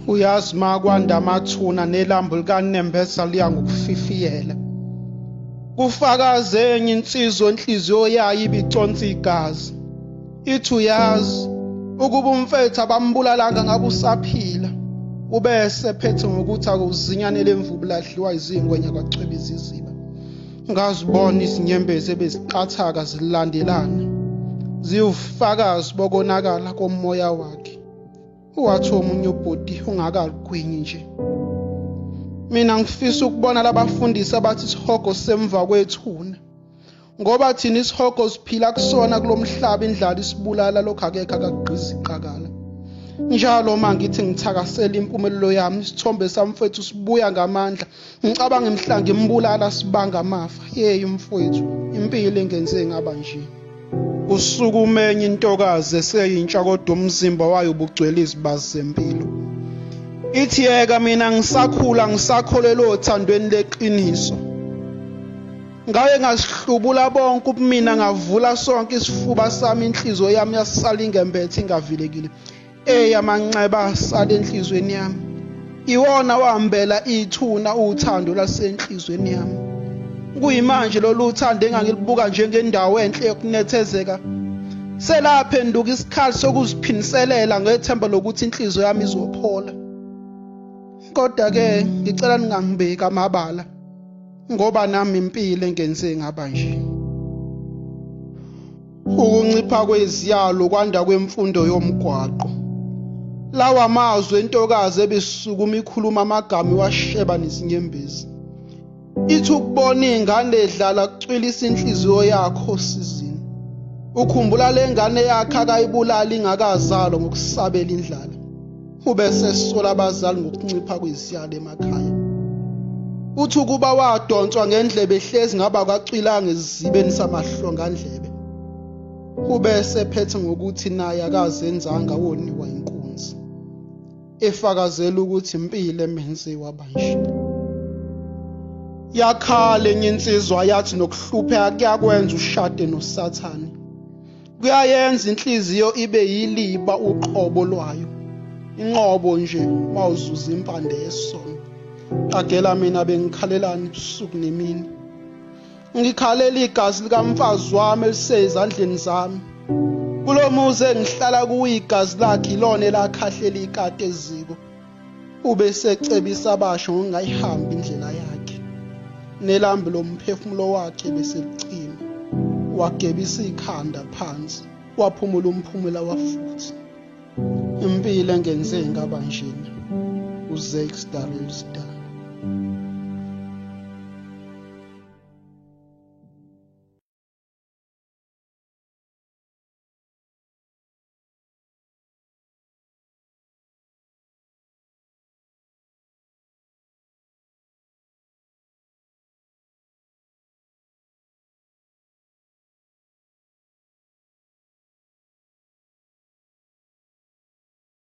Uyazi makwanda amathuna nelambu likaNembesa liya ngokufifiyela. Kufakaze enye insizwa inhliziyo yayo ibiconsa igazi. Ithi uyazi ukuba umfethu abambulalanga ngabe usaphila. Ubese phethe ngokuthi akuzinyane lemvubu ladliwa izingwenya kwacweba iziziba. Ngazibona izinyembezi ebeziqathaka zilandelana. Ziwufakazi bokonakala komoya wakhe. Wathi omunye ubhodi ungakalugwinyi nje. Mina ngifisa ukubona labafundisi abathi isihogo semva kwethuna. Ngoba thina isihogo siphila kusona kulomhlaba indlala isibulala lokho akekho akagqiza iqakala. Njalo mangithi ngithakasela impumelelo yami isithombe samfethu sibuya ngamandla. Ngicabanga emhlanga imbulala sibanga amafa. Hey mfowethu, impilo engenze ngaba nje. Usuku umenye intokazi eseyintsha kodwa umzimba wayo ubugcwele izibazi zempilo. Ithi yeka mina ngisakhula ngisakholelwa othandweni leqiniso. Ngaye ngasihlubula bonke ubumina ngavula sonke isifuba sami inhliziyo yami yasala ingembethe ingavilekile. Amanxeba asale enhlizweni yami. Iwona wahambela ithuna uthando lasenhlizweni yami. Kuyimanje lolu uthando engangilibuka njengendawo enhle yokunethezeka. Selaphenduka isikhathi sokuziphiniselela ngethemba lokuthi inhliziyo yami izophola. Kodwa ke ngicela ningangibeki amabala ngoba nami impilo engenze ngaba nje. Ukuncipha kweziyalo kwanda kwemfundo yomgwaqo. Lawa amazwi entokazi ebisukuma ikhuluma amagama washeba nezinyembezi. Ithi ukubona ingane edlala kucwilisa inhliziyo yakho sizini. Ukhumbula lengane yakhe akayibulala ingakazalwa ngokusabela indlala. Ubese sola abazali ngokuncipha kweziyalo emakhaya. Uthi ukuba wadonswa ngendlebe ehlezi ngaba kwacwilanga ezibeni samahlonga ndlebe. Ubese phethe ngokuthi naye akazenzanga woniwa inkunzi. Efakazela ukuthi impilo emenze wabanje. Yakhala enye insizwa yathi nokuhlupheka kuyakwenza ushade noSathane. Kuyayenza inhliziyo ibe yiliba uqobo lwayo. Inqobo nje mawuzuza impande yesono. Qagela mina bengikhalelana usuku nemini. Ngikhalela igazi likamfazi wami elisezandleni zami. Kulomuzi engihlala kuyigazi lakhe ilona elakhahlela ikade eziko. Ube secebisa abasho ngingayihamba indlela yakhe. Nelambu lomphefumulo wakhe bese licima. Wagebisa ikhanda phansi. Waphumula umphumela wafuthi. Impilo engenze ngaba njena. Zakes R.S.A.